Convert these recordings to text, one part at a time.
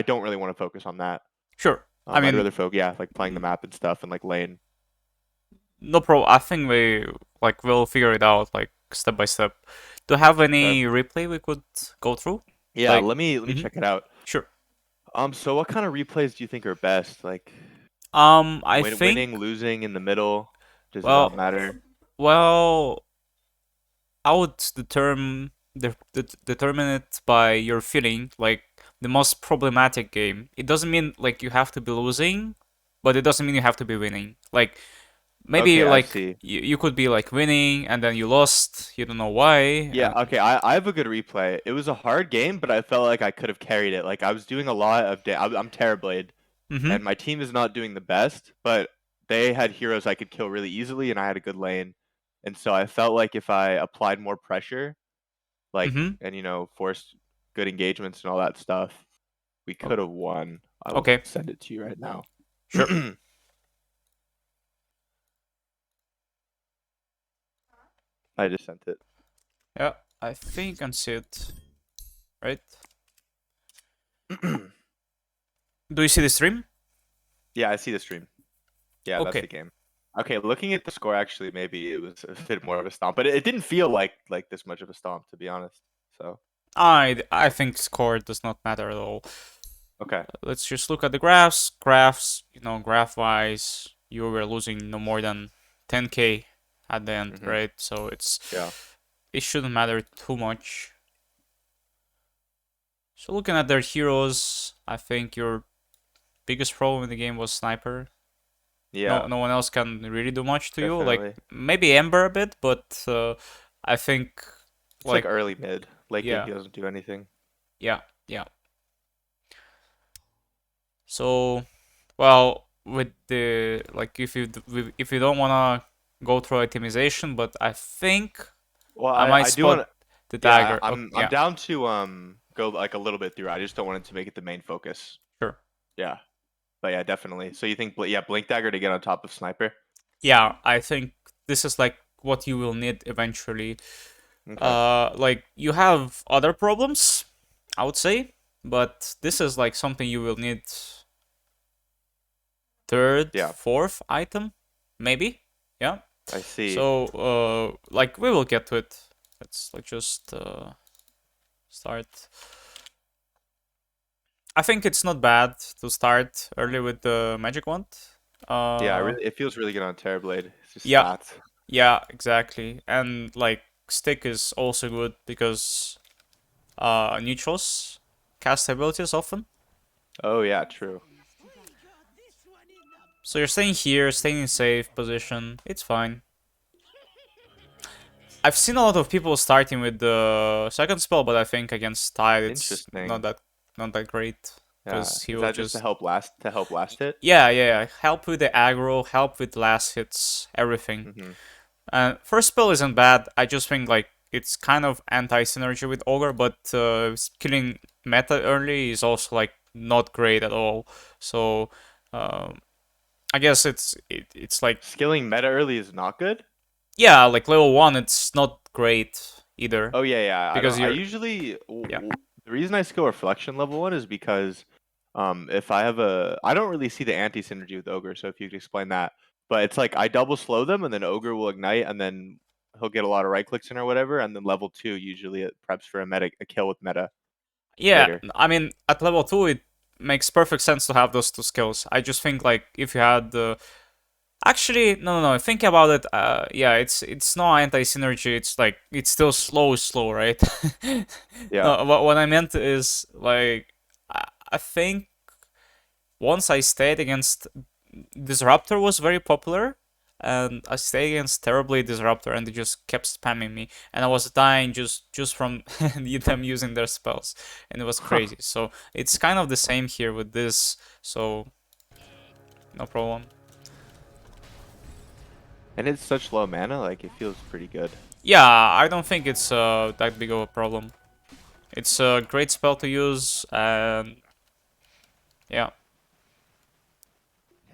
don't really want to focus on that. Sure. I I'd mean, rather focus, yeah, like playing the map and stuff and like lane. no problem. I think we like we'll figure it out like step by step. Do you have Okay. any replay we could go through? Yeah, Like, let me hmm check it out. sure. So what kind of replays do you think are best? Like I think, winning, losing in the middle? Does it not well, matter? well, I would determine it by your feeling. Like the most problematic game. It doesn't mean like you have to be losing, but it doesn't mean you have to be winning. Like maybe Okay, I like see. you could be like winning and then you lost. You don't know why. Yeah, okay, I have a good replay. It was a hard game, but I felt like I could have carried it. Like I was doing a lot of I'm Terrorblade, Mm-hmm. and my team is not doing the best, but they had heroes I could kill really easily, and I had a good lane. And so I felt like if I applied more pressure, like Mm-hmm. and forced good engagements and all that stuff, we could have won. I will Okay. send it to you right now. Sure. I just sent it. Yeah. I think I can see it. Right. Do you see the stream? Yeah, I see the stream. Yeah, that's Okay. the game. Okay, looking at the score, actually, maybe it was a bit more of a stomp, but it didn't feel like this much of a stomp, to be honest. So, I think score does not matter at all. okay. Let's just look at the graphs. Graphs, graph wise, you were losing no more than 10k at the end, Hmm. right? So Yeah. it shouldn't matter too much. So looking at their heroes, I think your biggest problem in the game was sniper. Yeah, No one else can really do much to you. Like definitely. maybe Ember a bit, but I think It's like like early mid. Late game, yeah, he doesn't do anything. yeah, yeah. So well, with the like, if you don't wanna go through itemization, but I think Well, I might I do want spot to. the Yeah, dagger. Oh, I'm yeah, down to go like a little bit through. I just don't want it to make it the main focus. sure. Yeah, but yeah, definitely. So you think, yeah, Blink Dagger to get on top of Sniper? Yeah, I think this is like what you will need eventually. Okay. Like you have other problems, I would say, but this is like something you will need third, Yeah, fourth item, maybe. Yeah. I see. So like we will get to it. Let's like just start. I think it's not bad to start early with the magic wand. Yeah, Uh, it feels really good on Terrorblade. It's just yeah, stats. yeah, exactly. And like stick is also good because neutrals cast abilities often. Oh yeah, true. So you're staying here, staying in safe position. It's fine. I've seen a lot of people starting with the second spell, but I think against Tide it's Interesting. not that great Yeah, because he is will that just just to help last hit? yeah, help with the aggro, help with last hits, everything. Mm-hmm. First spell isn't bad. I just think like it's kind of anti-synergy with Ogre, but killing meta early is also like not great at all. So um, I guess it's like Skilling meta early is not good. yeah, like level one, it's not great either Oh yeah, yeah. I don't. because I you're usually yeah the reason I skill reflection level one is because if I have a I don't really see the anti synergy with ogre. So if you could explain that, but it's like I double slow them and then ogre will ignite and then he'll get a lot of right clicks in or whatever, and then level two usually it preps for a kill with meta yeah. later. I mean at level two it makes perfect sense to have those two skills. I just think like if you had the actually, no. Think about it. Yeah, it's no anti-synergy. It's like it's still slow, right? Yeah. No, what I meant is like I think once I stayed against Disruptor was very popular, and I stayed against Terrorblade Disruptor, and they just kept spamming me, and I was dying just from them using their spells, and it was crazy. So it's kind of the same here with this. So no problem. And it's such low mana, like it feels pretty good. Yeah, I don't think it's that big of a problem. It's a great spell to use, and yeah.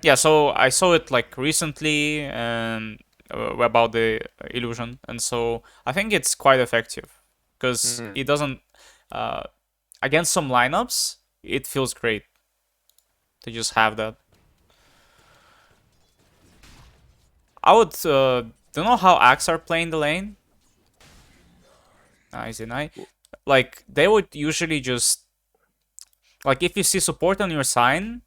Yeah, so I saw it like recently and about the illusion, and so I think it's quite effective because Mm. it doesn't uh, against some lineups it feels great to just have that. I would don't know how Axe are playing the lane. Nice deny. Like they would usually just like if you see support on your sign,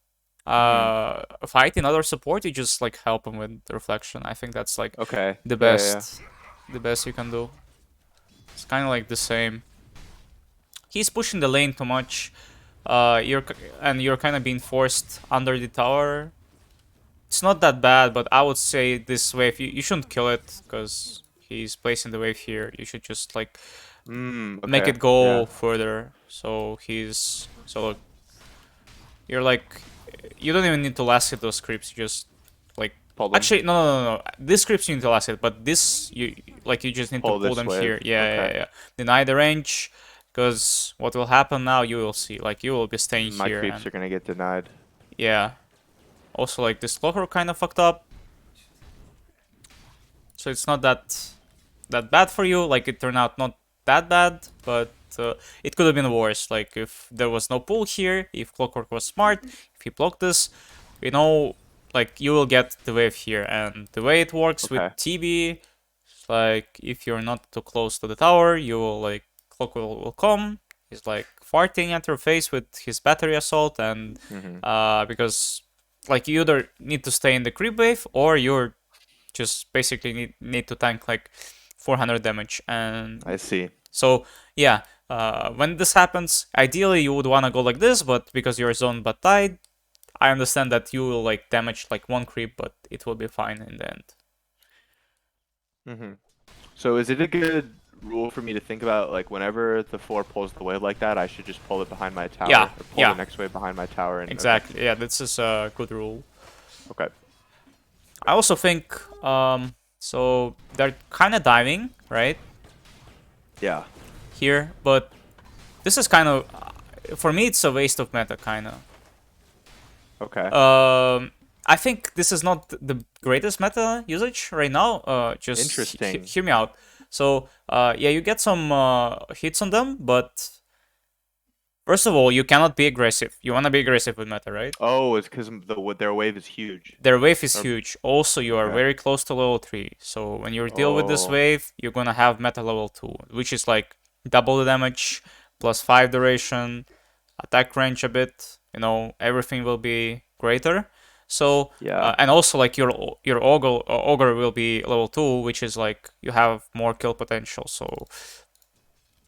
Hmm. fight another support, you just like help him with the reflection. I think that's like Okay. the Yeah, yeah, yeah. best, the best you can do. It's kind of like the same. He's pushing the lane too much. You're kind of being forced under the tower. It's not that bad, but I would say this wave you shouldn't kill it because he's placing the wave here. You should just like make Okay. it go Yeah. further. So you're like you don't even need to last hit those creeps. You just like Pull them. actually no. This creeps you need to last hit, but this you just need to Pull pull this them wave. here. Yeah, Okay. yeah, yeah. Deny the range, because what will happen now you will see. Like you will be staying My here creeps and are gonna get denied. yeah. Also like this clockwork kind of fucked up, so it's not that bad for you. Like it turned out not that bad, but it could have been worse. Like if there was no pull here, if Clockwork was smart, if he blocked this, you know, like you will get the wave here. And the way it works with Okay. TB, like if you're not too close to the tower, you will like Clockwork will come. He's like farting at your face with his battery assault, and Hmm. because like you either need to stay in the creep wave or you're just basically need to tank like 400 damage. And I see. so yeah, when this happens, ideally you would want to go like this, but because you're zoned but tied, I understand that you will like damage like one creep, but it will be fine in the end. Hmm. So is it a good rule for me to think about, like, whenever the 4 pulls the wave like that, I should just pull it behind my Yeah, tower, or pull the yeah, next wave behind my tower, and okay. exactly. Yeah, this is a good rule. Okay. I also think so they're kind of diving right Yeah. here, but this is kind of for me it's a waste of meta kind of. Okay. I think this is not the greatest meta usage right now. Just Interesting. hear me out. So, yeah, you get some hits on them, but first of all, you cannot be aggressive. You want to be aggressive with meta, right? Oh, it's because their wave is huge. Their wave is Or, huge. Also, you are okay. very close to level 3. So, when you deal with this Oh. wave, you're gonna have meta level 2, which is like double the damage, plus 5 duration, attack range a bit, you know, everything will be greater. So Yeah. and also like your ogre will be level 2, which is like you have more kill potential. So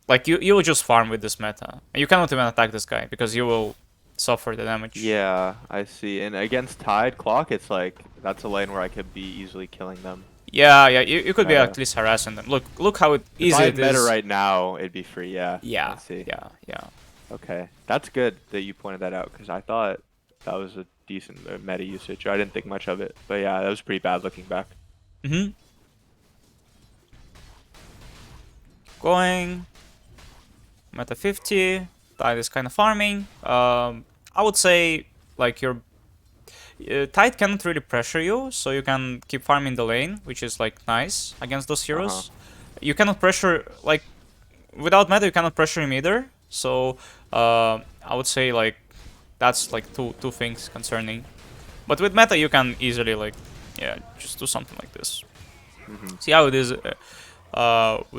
like you will just farm with this meta. And you cannot even attack this guy because you will suffer the damage. Yeah, I see. And against Tide Clock, it's like that's a lane where I could be easily killing them. Yeah, yeah, you could be Meta. at least harassing them. Look how If easy I it had meta is. right now, it'd be free. Yeah. I Yeah, see. yeah, yeah. Okay. That's good that you pointed that out because I thought that was a decent meta usage. I didn't think much of it. But yeah, that was pretty bad looking back. Mhm. Going meta 50. Tide is kind of farming. I would say like your Tide cannot really pressure you, so you can keep farming the lane, which is like nice against those Uh-huh. heroes. You cannot pressure like without meta, you cannot pressure him either. So I would say like that's like two things concerning. But with meta, you can easily like yeah just do something like this. Hmm. See how it is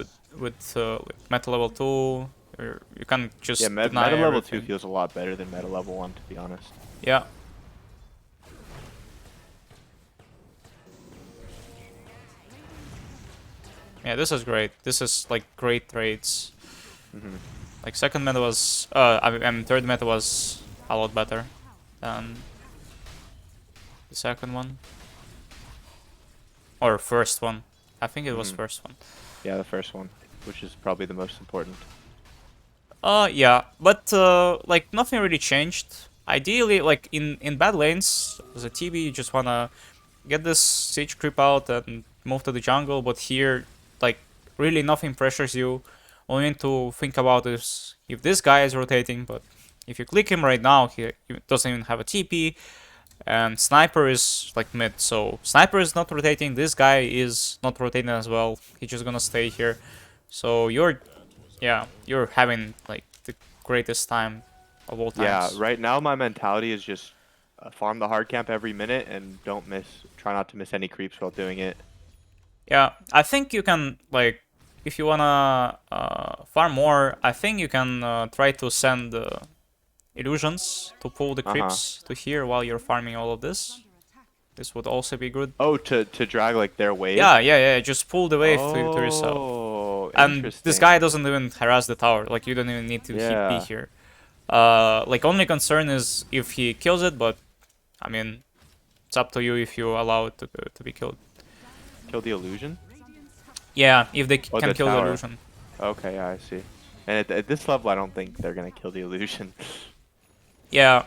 with meta level 2. You can Yeah, just meta deny level 2 everything. feels a lot better than meta level 1, to be honest. Yeah. Yeah, this is great. This is like great trades. Hmm. Like second meta was, I mean third meta was a lot better than the second one or first one. I think it was Hmm. first one. Yeah, the first one, which is probably the most important. Yeah, but like nothing really changed. Ideally, like in bad lanes, as a TB, you just wanna get this siege creep out and move to the jungle. But here, like really nothing pressures you. All you need to think about is if this guy is rotating. But if you click him right now, he doesn't even have a TP. And Sniper is like mid, so Sniper is not rotating, this guy is not rotating as well, he's just gonna stay here. So you're, yeah, you're having like the greatest time of all Yeah, times. right now my mentality is just farm the hard camp every minute and don't miss. Try not to miss any creeps while doing it. Yeah, I think you can, like, if you wanna farm more, I think you can try to send illusions to pull the Uh-huh. creeps to here while you're farming all of this. This would also be good. Oh, to drag like their wave? Yeah. Just pull the wave to yourself. Oh, And this guy interesting. doesn't even harass the tower. Like, you don't even need to be Yeah. here. Like, only concern is if he kills it, but I mean, it's up to you if you allow it to be killed. Kill the illusion? Yeah, if they Oh, can the kill the tower. illusion. Okay, yeah, I see. And at this level, I don't think they're gonna kill the illusion. Yeah,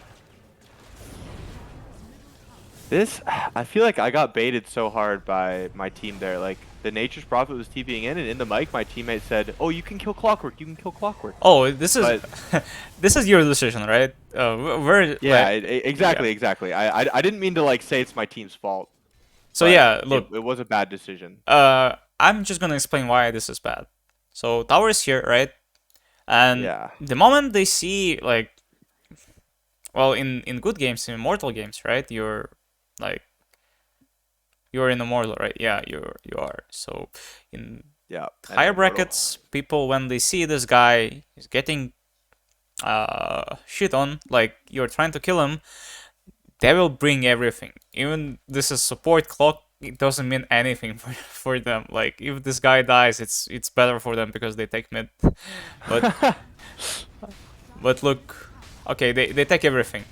This, I feel like I got baited so hard by my team there. Like, the Nature's Prophet was TPing in, and in the mic, my teammate said, "Oh, you can kill Clockwork. You can kill Clockwork." oh, this is But this is your decision, right? We're yeah, like, yeah. exactly. I didn't mean to like say it's my team's fault, So but yeah, look, it was a bad decision. I'm just gonna explain why this is bad. So tower is here, right? And Yeah. the moment they see, like, well, in good games, in immortal games, right? Like you're in immortal, right? Yeah, you are. So in Yeah, and higher immortal. brackets, people, when they see this guy is getting shit on, like you're trying to kill him, they will bring everything. Even this is support clock, it doesn't mean anything for them. Like, if this guy dies, it's better for them because they take mid. But look, okay, they take everything.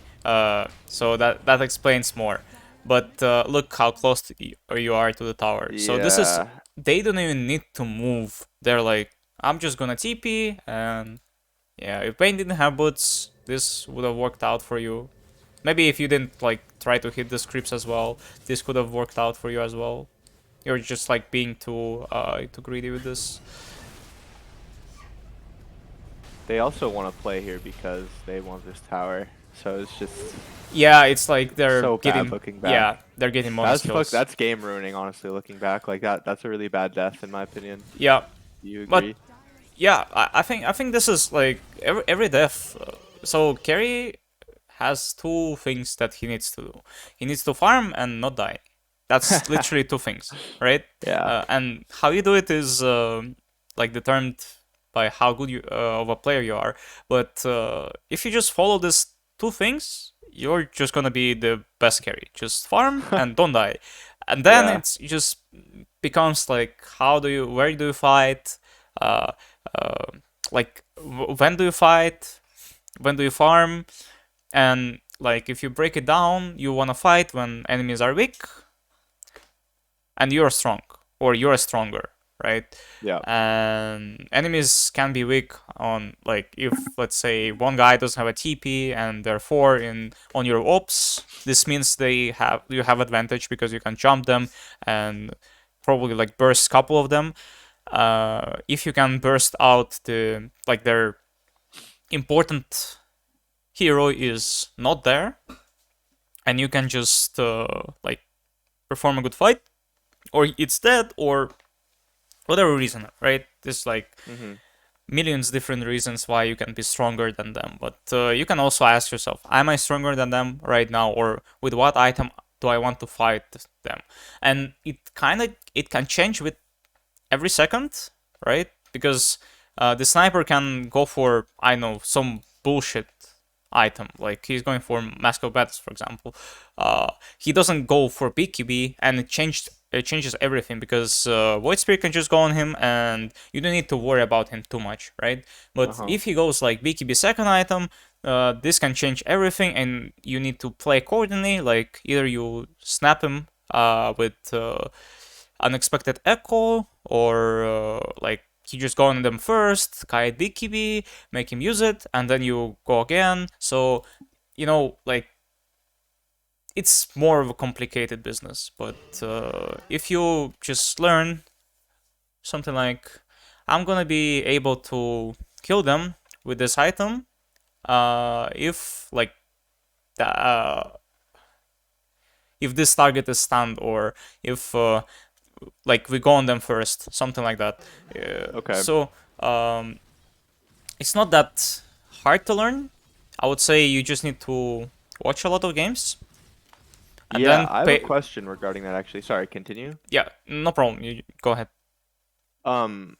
So that explains more. But look how close you are to the tower. So this is, Yeah. they don't even need to move. They're like, I'm just gonna TP, and yeah, if Bane didn't have boots, this would have worked out for you. Maybe if you didn't like try to hit the scripts as well, this could have worked out for you as well. You're just like being too greedy with this. They also want to play here because they want this tower. So it's just Yeah, it's like they're so bad getting, looking back. yeah, they're getting bonus kills. That's game ruining, honestly, looking back. Like that's a really bad death in my opinion. Yeah, Do you but agree? yeah, I think this is like every death. So carry has two things that he needs to do. He needs to farm and not die. That's literally two things, right? Yeah. And how you do it is like determined by how good you of a player you are. But if you just follow these two things, you're just gonna be the best carry. Just farm and don't die, and then Yeah. it just becomes like, where do you fight, uh, uh, like when do you fight, when do you farm, and like if you break it down, you wanna fight when enemies are weak and you're strong, or you're stronger, right? Yeah. And enemies can be weak on, like, if let's say one guy doesn't have a TP and therefore in on your ops, this means you have advantage because you can jump them and probably like burst couple of them. If you can burst out their important hero is not there, and you can just like perform a good fight, or it's dead, or whatever reason, right? There's like Mhm. millions different reasons why you can be stronger than them, but you can also ask yourself, am I stronger than them right now, or with what item do I want to fight them? And it can change with every second, right? Because the sniper can go for, I know, some bullshit item, like he's going for Mask of Battles, for example. He doesn't go for BKB, and it changes everything because Void Spirit can just go on him, and you don't need to worry about him too much, right? But Uh-huh. if he goes like BKB second item, this can change everything, and you need to play accordingly. Like, either you snap him with unexpected echo, or like you just go on them first, kite BKB, make him use it, and then you go again. So, like, it's more of a complicated business. But if you just learn something like, I'm gonna be able to kill them with this item, if like if this target is stunned, or if like we go on them first, something like that. Okay. So it's not that hard to learn. I would say you just need to watch a lot of games and Yeah, then I have a pay. question regarding that actually. Sorry, continue. Yeah, no problem. You go ahead. Um,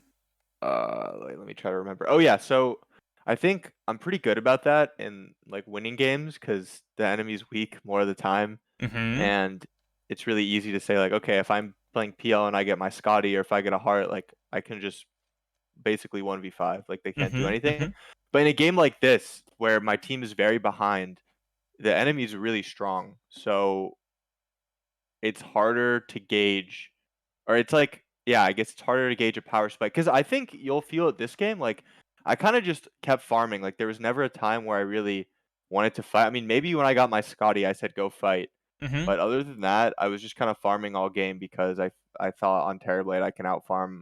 let me try to remember. Oh yeah, so I think I'm pretty good about that in like winning games because the enemy's weak more of the time, Mm-hmm. and it's really easy to say like, okay, if I'm playing PL and I get my Scotty or if I get a heart, like I can just basically 1v5, like they can't do Mm-hmm. Mm-hmm. anything. But in a game like this where my team is very behind, the enemy's really strong, so it's harder to gauge, or it's like, yeah, I guess it's harder to gauge a power spike because I think you'll feel it this game. Like, I kind of just kept farming. Like, there was never a time where I really wanted to fight. I mean, maybe when I got my Scotty, I said go fight, Mm-hmm. but other than that, I was just kind of farming all game because I thought on Terrorblade I can outfarm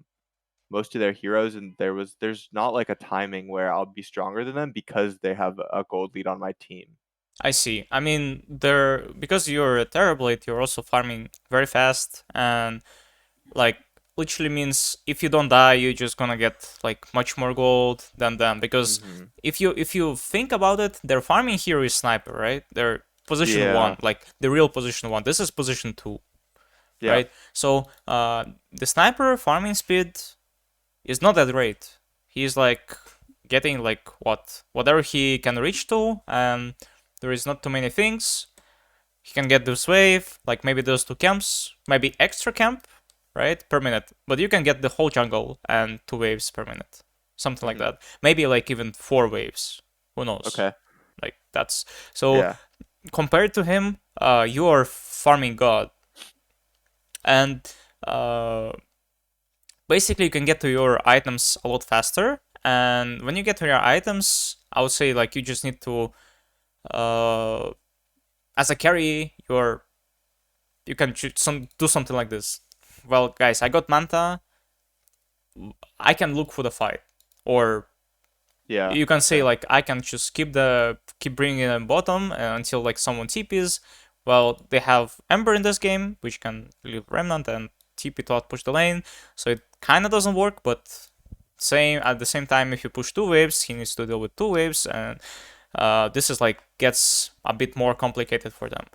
most of their heroes, and there's not like a timing where I'll be stronger than them because they have a gold lead on my team. I see. I mean, there because you're a Terrorblade, you're also farming very fast, and like literally means if you don't die, you're just gonna get like much more gold than them. Because Hmm. if you think about it, their farming hero is sniper, right? They're position one, Yeah. like the real position one. This is position two, Yeah. right? So the sniper farming speed is not that great. He's like getting like whatever he can reach to, and there is not too many things. He can get this wave, like maybe those two camps, maybe extra camp, right, per minute. But you can get the whole jungle and 2 waves per minute, something like Hmm. that. Maybe like even 4 waves. Who knows? Okay. Like that's so Yeah. compared to him, you are farming god, and uh, basically you can get to your items a lot faster. And when you get to your items, I would say like you just need to, uh, as a carry, you can do something like this. Well, guys, I got Manta. I can look for the fight, or Yeah. you can say Okay. like I can just keep bringing them bottom until like someone TPs. Well, they have Ember in this game, which can leave Remnant and TP to outpush the lane, so it kind of doesn't work. But same at the same time, if you push 2 waves, he needs to deal with 2 waves, and this is like gets a bit more complicated for them.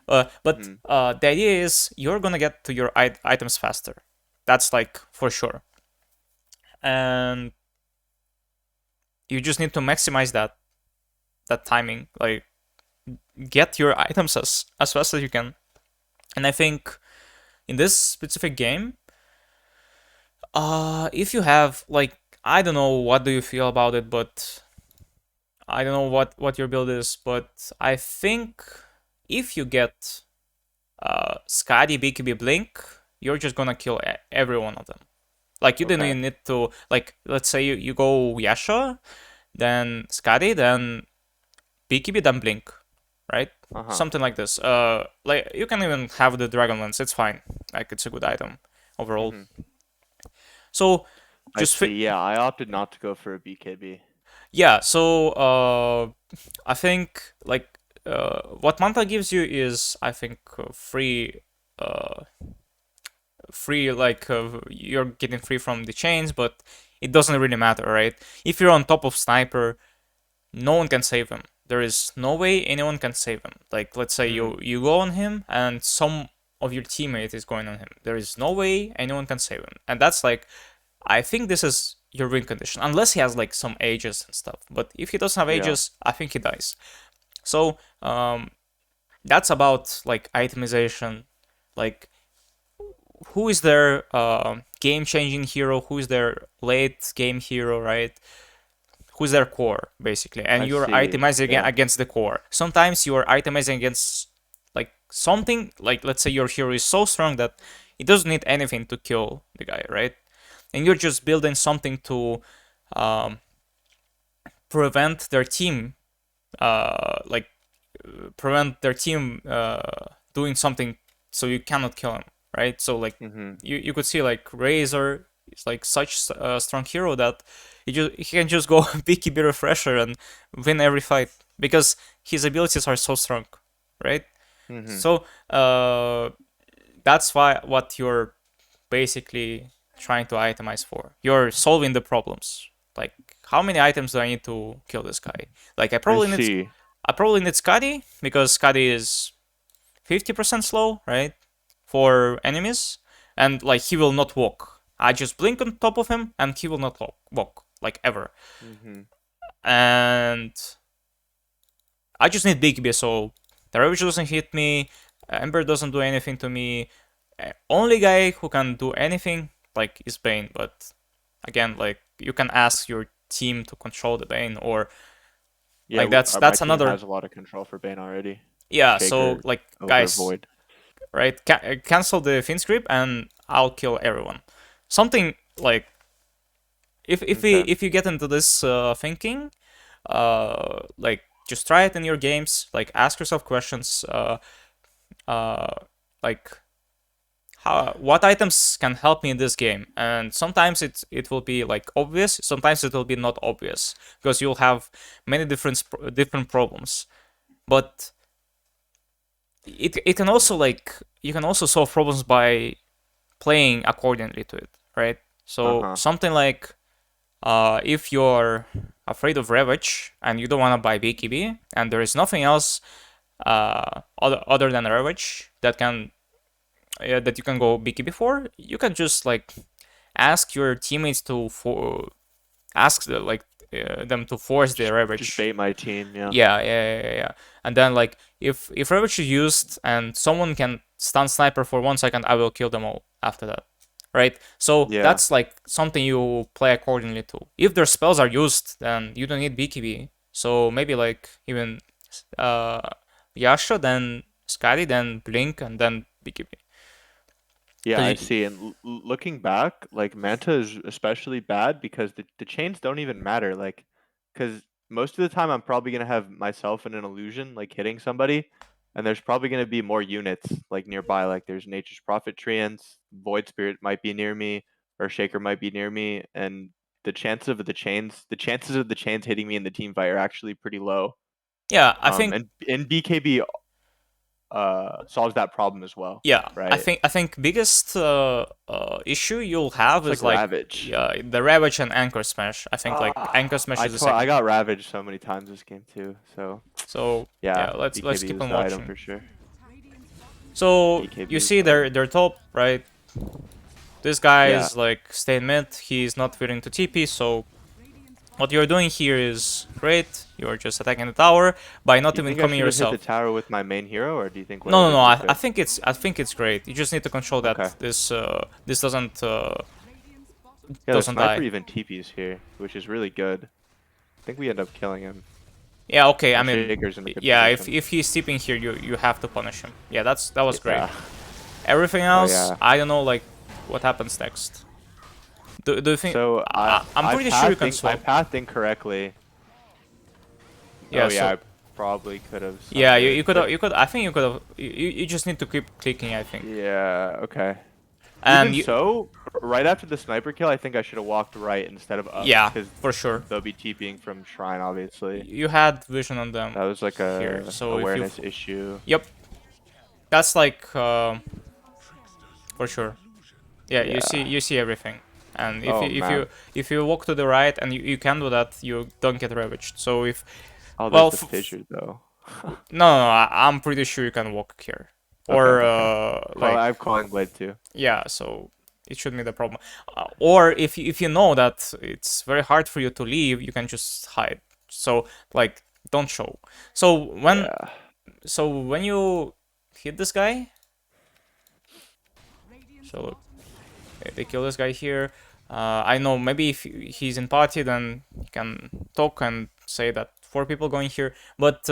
But Hmm. the idea is you're gonna get to your items faster. That's like for sure, and you just need to maximize that timing. Like get your items as fast as you can. And I think in this specific game, if you have like I don't know what do you feel about it, but I don't know what your build is, but I think if you get Skadi, BKB, Blink, you're just gonna kill every one of them. Like you didn't Okay. even need to like let's say you go Yasha, then Skadi, then BKB, then Blink, right? Uh-huh. Something like this. Like you can even have the Dragon Lance. It's fine. Like it's a good item overall. Hmm. So I just see. Yeah, I opted not to go for a BKB. yeah. So I think like what Manta gives you is I think uh, free like you're getting free from the chains, but it doesn't really matter, right? If you're on top of Sniper, no one can save him. There is no way anyone can save him. Like let's say Hmm. you go on him and some of your teammate is going on him. There is no way anyone can save him. And that's like I think this is your win condition. Unless he has like some ages and stuff. But if he doesn't have Yeah. ages, I think he dies. So that's about like itemization. Like who is their game changing hero, who is their late game hero, right? Who's their core basically, and I you're see. itemizing Yeah. against the core. Sometimes you're itemizing against like something like let's say your hero is so strong that it doesn't need anything to kill the guy, right? And you're just building something to um, prevent their team like prevent their team doing something so you cannot kill him, right? So like Hmm. you could see like Razor is like such a strong hero that he can just go BKB refresher and win every fight because his abilities are so strong, right? Hmm. So that's why what you're basically trying to itemize for. You're solving the problems. Like how many items do I need to kill this guy? Like I I probably need see. Scotty because Scotty is 50% slow, right? For enemies, and like he will not walk. I just blink on top of him and he will not walk like ever. Hmm. And I just need BKB so the Ravage doesn't hit me, Ember doesn't do anything to me. Only guy who can do anything like is Bane, but again, like you can ask your team to control the Bane, or Yeah, like that's my that's team another. has a lot of control for Bane already. Yeah, so Shaker, like Ogre, guys, Void. right? Cancel the Fiend's Grip and I'll kill everyone. Something like Okay. if you get into this thinking, like just try it in your games. Like ask yourself questions. Uh, like what items can help me in this game, and sometimes it will be like obvious. Sometimes it will be not obvious because you'll have many different problems. But it can also like you can also solve problems by playing accordingly to it, right? So Uh-huh. something like if you're afraid of Ravage and you don't want to buy BKB and there is nothing else other than Ravage that you can go BKB for, you can just like ask your teammates to ask them to force the Just Ravage. bait my team, yeah. Yeah. And then like if Ravage is used and someone can stun sniper for 1 second, I will kill them all after that. Right? So Yeah. that's like something you play accordingly to. If their spells are used, then you don't need BKB. So maybe like even uh Yasha, then Skadi, then Blink, and then BKB. Yeah, I Because see. And looking back, like Manta is especially bad because the chains don't even matter. Like, because most of the time I'm probably gonna have myself in an illusion, like hitting somebody, and there's probably gonna be more units like nearby. Like there's Nature's Prophet Treants, Void Spirit might be near me, or Shaker might be near me, and the chances of the chains hitting me in the team fight are actually pretty low. yeah, I think And BKB solves that problem as well, yeah, right? I think biggest issue you'll have It's like is like Ravage. the Ravage and Anchor Smash. I think like Anchor Smash is the I second. got ravaged so many times this game too. So So yeah, yeah, let's BKB keep is on the item watching. for sure. So BKB you is see the item. their top right. This guy Yeah. is like staying mid. He's not willing to TP. So what you're doing here is great. You're just attacking the tower by not Do you even think I coming should have hit the yourself. tower with my main hero, or do you think No, no, whatever no. is I good? think it's great. You just need to control Okay. that this Yeah, the doesn't sniper die. even TP's here, which is really good. I think we end up killing him. Yeah, okay. I And mean, Shaker's in a good yeah. position. If he's sleeping here, you have to punish him. Yeah, that was great. Yeah. Everything Oh else, yeah. I don't know. Like, what happens next? Do you think? So I'm pretty sure you can I swap. pathed incorrectly. Yeah. Oh yeah, So I probably could have yeah, summoned, but you could. I think you could have. You just need to keep clicking. I think. yeah, okay. And Even you, so, right after the sniper kill, I think I should have walked right instead of up, yeah, because for sure. they'll be TPing from Shrine, obviously. You had vision on them That was like here. a So if you, awareness issue. yep, that's like for sure. Yeah, Yeah. you see everything. And Oh man. if you walk to the right and you can do that, you don't get ravaged. So if Oh, well, there's the fissure though. no, I'm pretty sure you can walk here, Okay, or okay. I like have Calling Blade too. yeah. So it shouldn't be the problem. Or if you know that it's very hard for you to leave, you can just hide. So like don't show. So Yeah. when you hit this guy, so look, they kill this guy here. I know maybe if he's in party, then you can talk and say that 4 people going here. But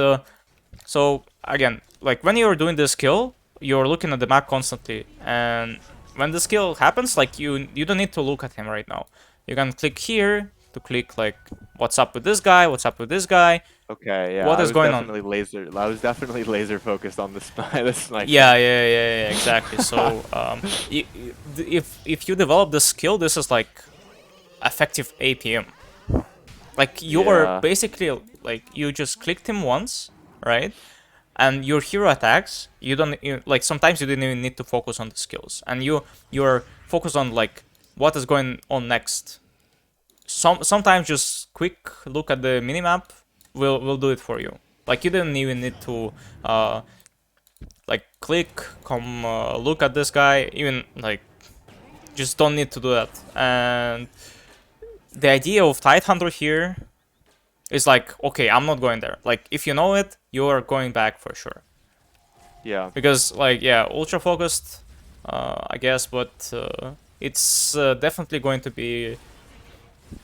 so again, like when you're doing this kill, you're looking at the map constantly, and when this kill happens, like you don't need to look at him right now. You can click here to click like what's up with this guy, what's up with this guy, Okay, yeah. what is going on. I was definitely laser focused on the the sniper. Yeah, exactly. So if you develop this skill, this is like effective APM. Like you're Yeah. basically like you just clicked him once, right? And your hero attacks. Like sometimes you didn't even need to focus on the skills, and you're focused on like what is going on next. sometimes just quick look at the minimap will do it for you. Like you didn't even need to like click, come look at this guy, even like just don't need to do that. And the idea of Tidehunter here is like, okay, I'm not going there. Like if you know it, you are going back for sure. Yeah. Because like yeah, ultra focused, I guess, but it's definitely going to be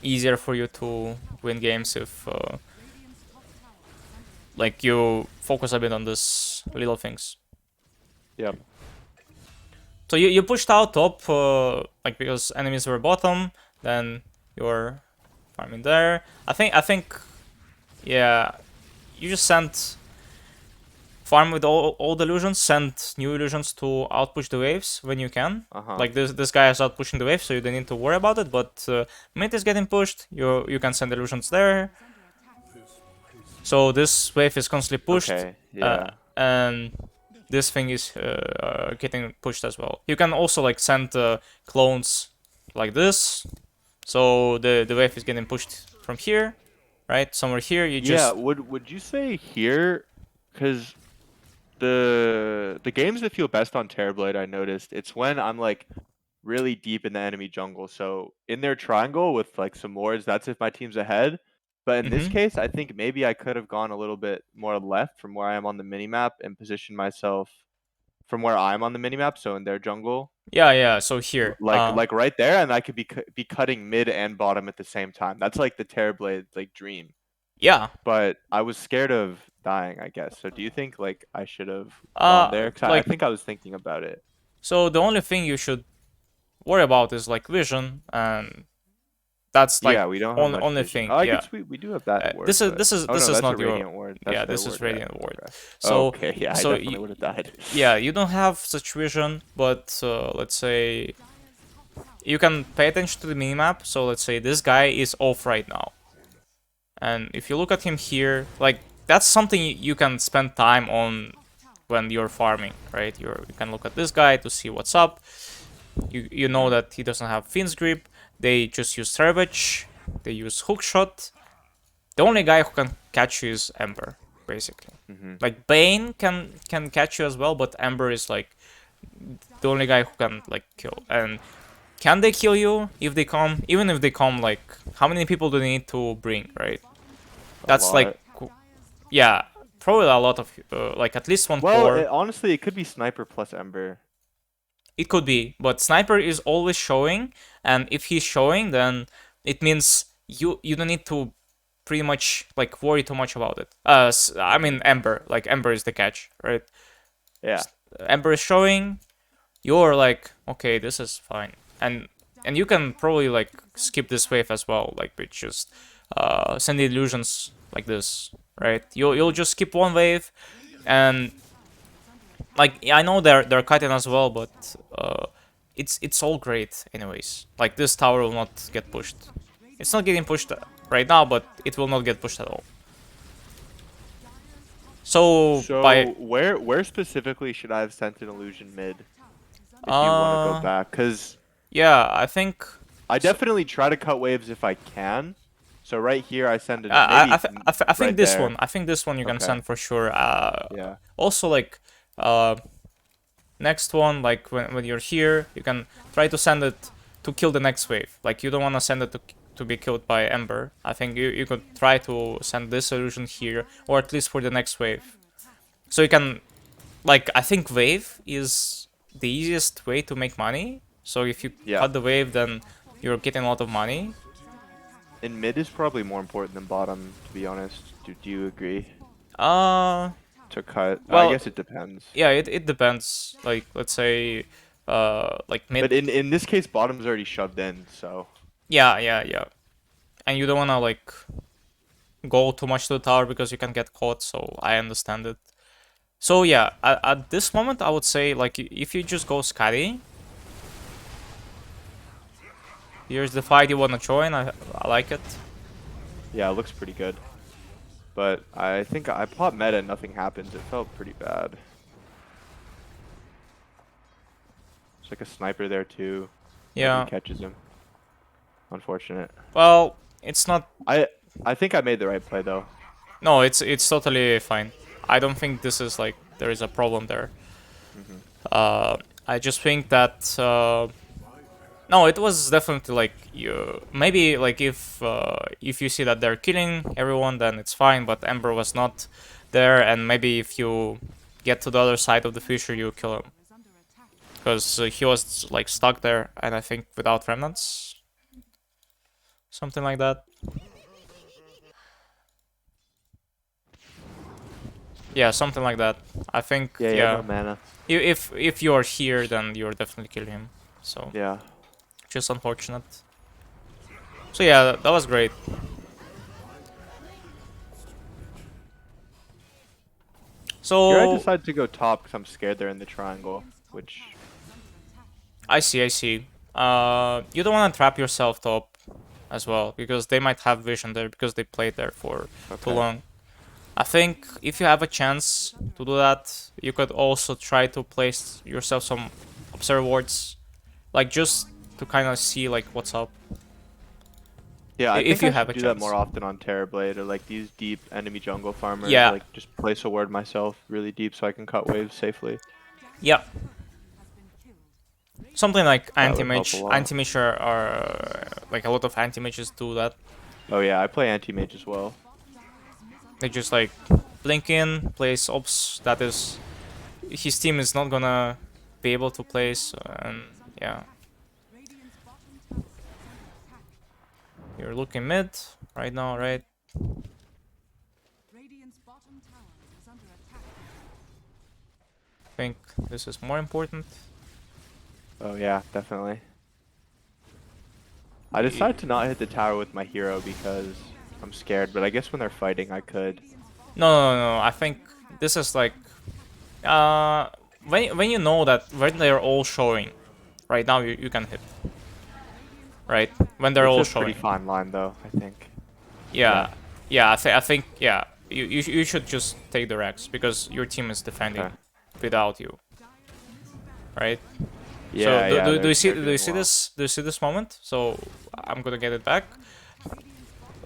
easier for you to win games if like you focus a bit on this little things. Yeah. So you pushed out top like because enemies were bottom, then you're farming there. I think yeah, you just sent farm with all old illusions, send new illusions to outpush the waves when you can. Uh-huh. Like this guy is out pushing the waves, so you don't need to worry about it. But mid is getting pushed, you can send illusions there. So this wave is constantly pushed, Okay. Yeah. and this thing is getting pushed as well. You can also like send clones like this, so the wave is getting pushed from here, right? Somewhere here, you Yeah, just would you say here, because the games that feel best on Terrorblade, I noticed, it's when I'm like really deep in the enemy jungle. So in their triangle with like some wards, that's if my team's ahead. But in this mm-hmm. case, I think maybe I could have gone a little bit more left from where I am on the minimap and positioned myself from where I'm on the minimap, so in their jungle, Yeah. So here, like right there, and I could be cutting mid and bottom at the same time. That's like the Terrorblade like dream. yeah, But I was scared of dying, I guess. So do you think like I should have gone there? 'Cause I like think I was thinking about it. so the only thing you should worry about is like vision, and that's like Yeah, we don't have much only vision. thing. Oh, I Yeah, guess we do have that ward, this is but this is oh this no, is that's a not your radiant ward. That's yeah. their This is ward. Yeah. radiant ward. Okay. So Okay. Yeah, I so definitely would have died. yeah, you don't have such vision, but let's say you can pay attention to the minimap. So let's say this guy is off right now, and if you look at him here, like that's something you can spend time on when you're farming, right? You can look at this guy to see what's up. You know that he doesn't have Fiend's Grip. They just use Savage. They use Hookshot. The only guy who can catch you is Ember, basically. Mm-hmm. Like Bane can catch you as well, but Ember is like the only guy who can like kill. And can they kill you if they come? Even if they come, like how many people do they need to bring, right? A That's like lot. yeah, probably a lot of like at least one Well, core. honestly, it could be Sniper plus Ember. It could be, but Sniper is always showing, and if he's showing, then it means you don't need to pretty much like worry too much about it. I mean Ember, like Ember is the catch, right? Yeah. Ember is showing, you're like, okay, this is fine, and you can probably like skip this wave as well, like with just send the illusions like this, right? You'll just skip one wave, and like I know they're cutting as well, but it's all great anyways. Like this tower will not get pushed. It's not getting pushed right now, but it will not get pushed at all. So by So where specifically should I have sent an illusion mid if you want to go uh back? Because yeah, I think I so, definitely try to cut waves if I can. So right here I send it maybe I think right this there. one. I think this one you can Okay. send for sure. Yeah. Also like next one, like when you're here, you can try to send it to kill the next wave. Like you don't want to send it to be killed by Ember. I think you could try to send this illusion here, or at least for the next wave. So you can, like, I think wave is the easiest way to make money. So if you Yeah. cut the wave, then you're getting a lot of money. And mid is probably more important than bottom, to be honest. Do you agree? Uh, To cut? I well, guess it depends. yeah, it depends. Like, let's say, like mid. But in this case, bottom's already shoved in, so Yeah. And you don't wanna like go too much to the tower because you can get caught. So I understand it. So yeah, at this moment, I would say like if you just go Scotty, here's the fight you wanna join. I like it. yeah, it looks pretty good. But I think I popped meta and nothing happens. It felt pretty bad. There's like a sniper there too. Nobody Yeah. catches him. Unfortunate. Well, it's not. I I think I made the right play though. No, it's totally fine. I don't think this is like there is a problem there. Hmm. I just think that no, it was definitely like you maybe like if you see that they're killing everyone, then it's fine. But Ember was not there, and maybe if you get to the other side of the future, you kill him because he was like stuck there, and I think without remnants, something like that. Yeah, something like that. I think Yeah, yeah, no yeah. mana. If you're here, then you're definitely killing him. So Yeah. just unfortunate. So yeah, that was great. Here I So decided to go top because I'm scared they're in the triangle, which I see, I see. You don't want to trap yourself top as well because they might have vision there because they played there for too okay. long. I think if you have a chance to do that, you could also try to place yourself some observer wards, like just to kind of see like what's up. Yeah, I If think you I have should a do that more chance. often on Terrorblade or like these deep enemy jungle farmers, Yeah, like just place a ward myself really deep so I can cut waves safely. yeah. Something like That would help a anti-mage. lot. Anti-mage are like a lot of anti-mages do that. Oh yeah, I play anti-mage as well. They just like blink in, place ops. That is, his team is not gonna be able to place, and yeah. You're looking mid right now, right? I think this is more important. Oh yeah, definitely. I decided to not hit the tower with my hero because I'm scared, but I guess when they're fighting I could. No. I think this is like uh when you know that when they're all showing, right now you can hit, right? When they're It's all a pretty showing. fine line though, I think. Yeah, Yeah, I think yeah. You should just take the Rex because your team is okay. defending without you, right? So Yeah, yeah, do you see they're doing well. do you see this moment? So I'm gonna get it back.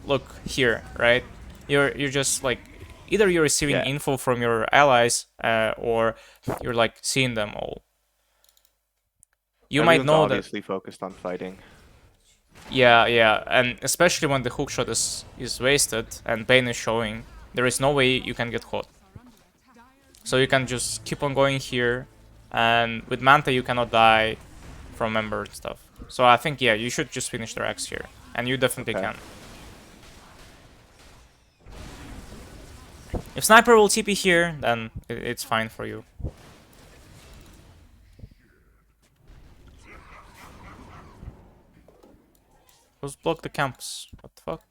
Look here, right? You're just like either you're receiving Yeah. info from your allies or you're like seeing them all. You might Everyone's know that. obviously focused on fighting. Yeah, and especially when the hookshot is wasted and Bane is showing, there is no way you can get caught. So you can just keep on going here, and with Manta you cannot die from Ember and stuff. So I think yeah, you should just finish the Rex here, and you definitely Okay. can. If Sniper will TP here, then it's fine for you. Who's blocked the camps? What the fuck?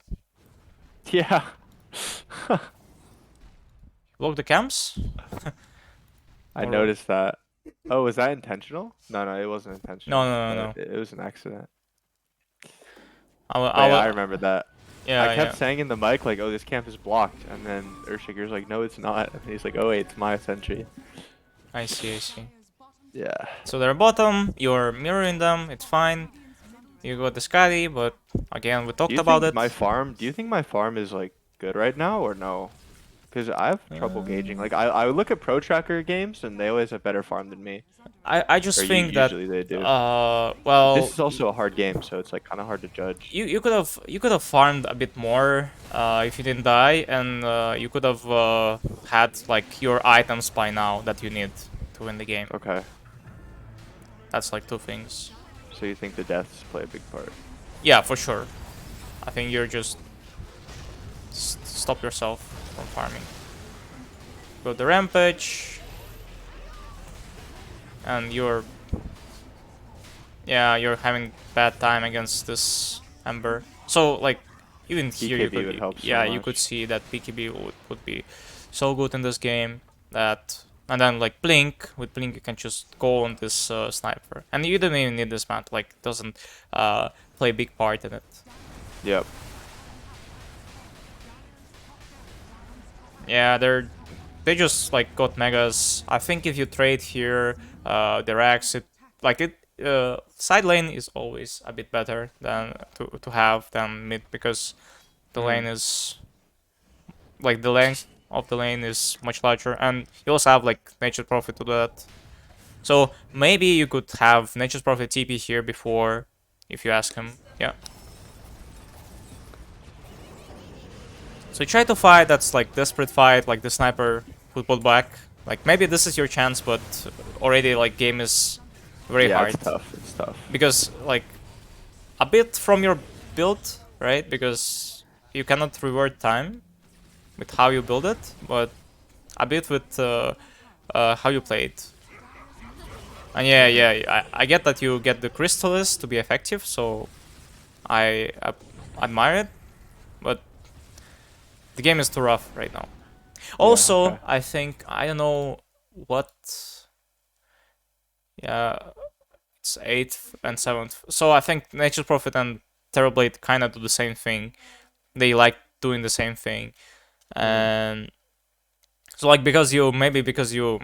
Yeah. Block the camps? I Or noticed that. Oh, was that intentional? No, no, it wasn't no, intentional, no, no, but no. it was an accident. I But yeah, I will. remember that. I Yeah, kept yeah. saying in the mic, like, oh, this camp is blocked. And then Urshiger's like, no, it's not. And he's like, oh, wait, it's my sentry. I see, I see. Yeah. So they're bottom. You're mirroring them. It's fine. You got the Scotty, but again, we talked about it. Do you think my farm is, like, good right now or no? Because I have trouble gauging. Uh, Like, I would look at Pro Tracker games, and they always have better farm than me. I Or just think that usually they do. But this well is also a hard game, so it's, like, kind of hard to judge. you could have farmed a bit more if you didn't die, and you could have had like your items by now that you need to win the game. Okay. That's like two things. So you think the deaths play a big part? Yeah, for sure. I think you're just stop yourself from farming. Go the rampage, and you're having bad time against this Ember. So like even here you BKB would could help so yeah you could much. see that BKB would be so good in this game that and then like Blink with Blink you can just go on this sniper and you don't even need this mount like it doesn't play a big part in it. Yep. Yeah, they just like got megas. I think if you trade here, the Rax, side lane is always a bit better than to have than mid, because the lane is like the length of the lane is much larger, and you also have like Nature's Prophet to do that. So maybe you could have Nature's Prophet TP here before, if you ask him. Yeah. So you try to fight that's like desperate fight, like the sniper would put back. Like maybe this is your chance, but already like game is very Yeah, hard. it's tough. It's tough. Because like a bit from your build, right? Because you cannot reward time with how you build it, but a bit with how you play it. And yeah, I get that you get the Crystallis to be effective, so I admire it, but the game is too rough right now. Also, Okay. I think, I don't know what... Yeah, it's 8th and 7th. So I think Nature's Prophet and Terrorblade kind of do the same thing. They like doing the same thing. And so like because you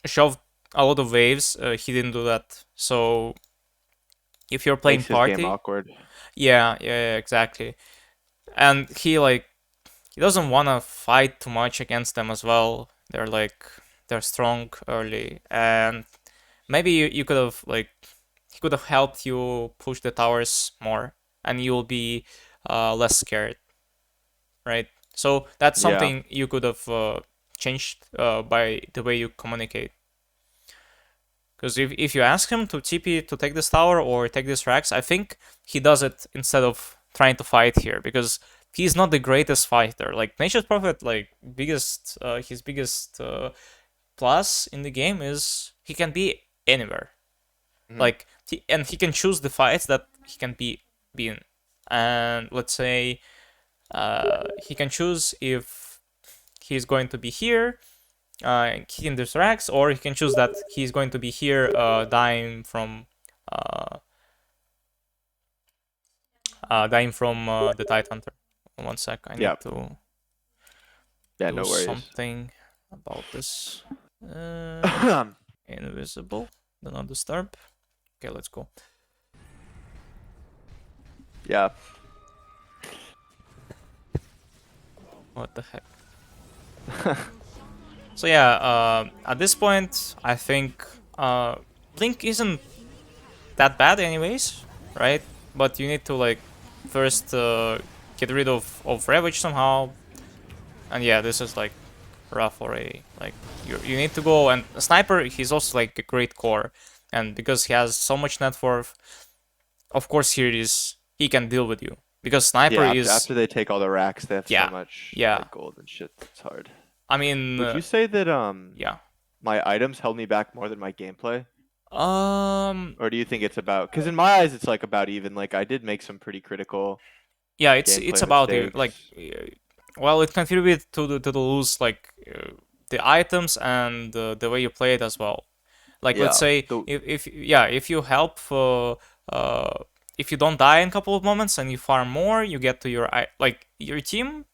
shoved a lot of waves, he didn't do that. So if you're playing Makes his game party, awkward. yeah, exactly. And he doesn't want to fight too much against them as well. They're strong early, and maybe you could have he could have helped you push the towers more, and you'll be less scared, right? So that's Yeah. something you could have changed by the way you communicate. Because if you ask him to TP to take this tower or take this Rax, I think he does it instead of trying to fight here, because he's not the greatest fighter. Like Nature's Prophet, like his biggest plus in the game is he can be anywhere. Like he can choose the fights that he can be in, and let's say he can choose if he's going to be here, he can distract, or he can choose that he's going to be here, dying from the Tide Hunter. 1 sec, I need to do No worries. something about this. Invisible, do not disturb. Okay, let's go. Yeah. What the heck? So yeah, at this point, I think Blink isn't that bad anyways, right? But you need to like first get rid of Ravage somehow. And yeah, this is like rough already. Like you need to go, and Sniper, he's also like a great core, and because he has so much net worth, of course he can deal with you. Because Sniper is after they take all the racks, they have yeah, so much yeah. like, gold and shit. It's hard. I mean, would you say that yeah. my items held me back more than my gameplay? Or do you think it's about? Because in my eyes, it's like about even. Like I did make some pretty critical. Yeah, it's about you. Mistakes. Like, well, it contributes to the lose, like the items and the way you play it as well. Like let's say if you help if you don't die in a couple of moments and you farm more, you get to your team.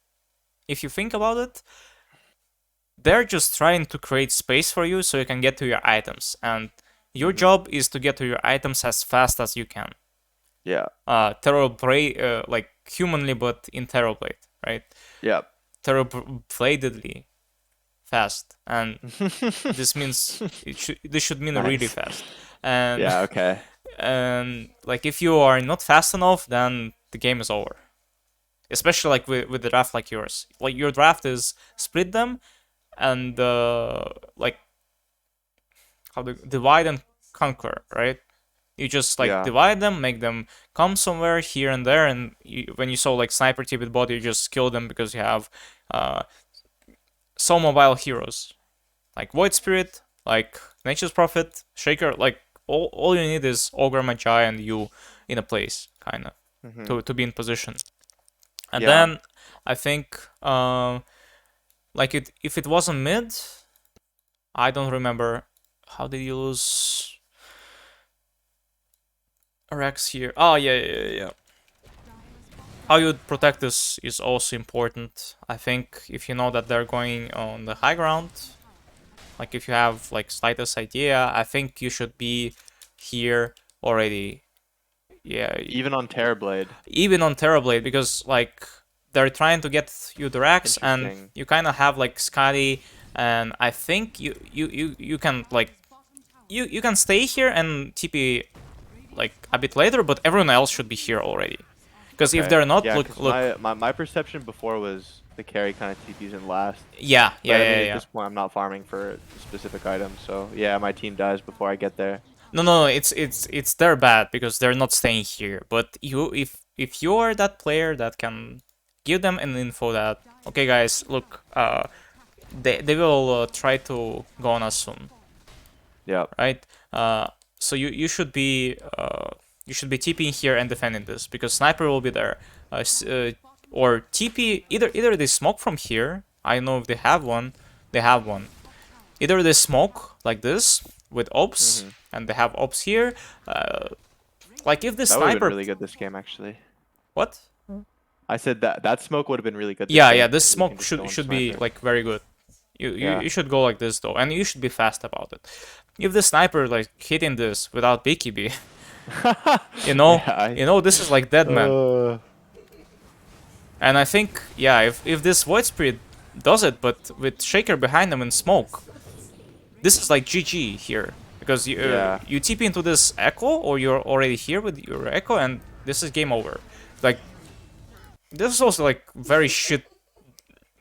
If you think about it, they're just trying to create space for you so you can get to your items, and your job is to get to your items as fast as you can. Yeah. Terrorblade, like humanly, but in Terrorblade, right? Yeah. Terrorbladedly fast, and this means this should mean really fast. And yeah, okay. And like if you are not fast enough, then the game is over. Especially like with the draft like yours. Like your draft is split them and like how to divide and conquer, right? You just like divide them, make them come somewhere here and there, and when you saw like Sniper TP with bot, you just kill them because you have so mobile heroes like Void Spirit, like Nature's Prophet, Shaker. Like all you need is Ogre, Magi, and you in a place, kind of, to be in position. And then I think like if it wasn't mid, I don't remember. How did you lose Rex here? Oh yeah. How you protect this is also important. I think if you know that they're going on the high ground, like if you have like slightest idea, I think you should be here already. Yeah, Even on Terrorblade. even on Terrorblade, because like they're trying to get you the racks, and Interesting. you kind of have like Scotty, and I think you can like you can stay here and TP like a bit later, but everyone else should be here already. Because if Okay. they're not, Yeah, look, because look, my perception before was the carry kind of TPs in last. yeah, yeah, But I mean, yeah, at yeah. this point, I'm not farming for specific items, so yeah, my team dies before I get there. No, no, no, it's their bad because they're not staying here. But you, if you are that player that can give them an info that, okay, guys, look, they will try to go on us soon, Yep. right? So you should be TPing here and defending this because sniper will be there. Or TP either they smoke from here. I don't know if they have one. They have one. Either they smoke like this with ops, Hmm. and they have ops here. Uh, like if the That would have been sniper, really good this game, actually. what? I said that smoke would have been really good this Yeah, yeah. game This because we can smoke just go on should be sniper. like very good. You Yeah. should go like this though, and you should be fast about it. If the sniper like hitting this without BKB, you know, Yeah. this is like dead man. Uh, And I think, yeah, if this Void Spirit does it, but with Shaker behind them and smoke, this is like GG here. Because yeah. you TP into this Echo, or you're already here with your Echo, and this is game over. Like, this is also like very shit,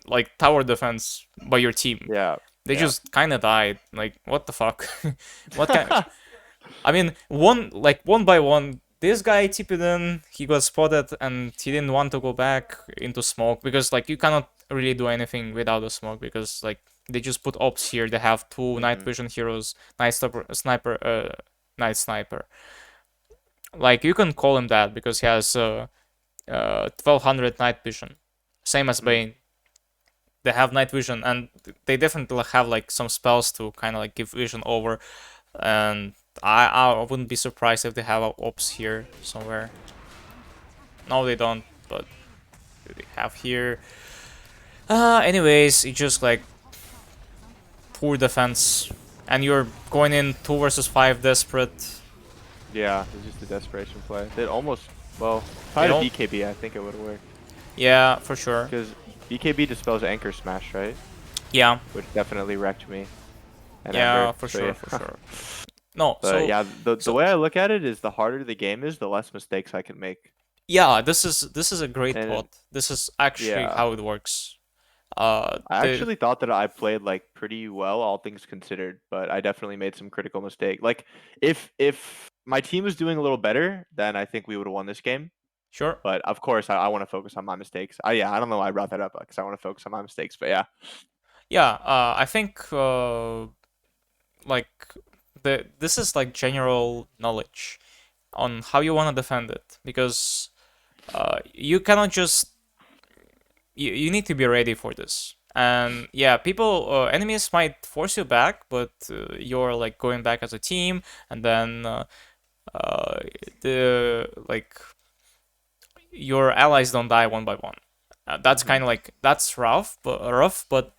like tower defense by your team. Yeah. They Yeah. just kind of died. Like, what the fuck? What kind? I mean, one by one, this guy TP'd in, he got spotted, and he didn't want to go back into smoke because like you cannot really do anything without the smoke because like they just put ops here. They have two night Hmm. vision heroes, night sniper. Like you can call him that because he has 1200 night vision, same as Hmm. Bane. They have night vision, and they definitely have like some spells to kind of like give vision over, and I wouldn't be surprised if they have ops here somewhere. No, they don't, but they have here. Anyways, it's just like poor defense, and you're going in 2 versus 5 desperate. Yeah. It's just a desperation play. They almost. Well, if I They had a don't. BKB, I think it would have worked. Yeah, for sure. Because BKB dispels Anchor Smash, right? Yeah, Which definitely wrecked me and yeah, Ember. for So sure, for yeah. sure. No, But so yeah, the so way I look at it is the harder the game is, the less mistakes I can make. yeah, this is a great And thought. This is actually yeah, how it works. I The actually thought that I played like pretty well, all things considered, but I definitely made some critical mistake. Like if my team was doing a little better, then I think we would have won this game. sure. But of course, I want to focus on my mistakes. Yeah, I don't know why I brought that up because I want to focus on my mistakes. But yeah, Yeah, I think like this is like general knowledge on how you want to defend it because you cannot just you need to be ready for this. And yeah, people enemies might force you back, but you're like going back as a team, and then uh, the like your allies don't die one by one. That's hmm kind of like that's rough, but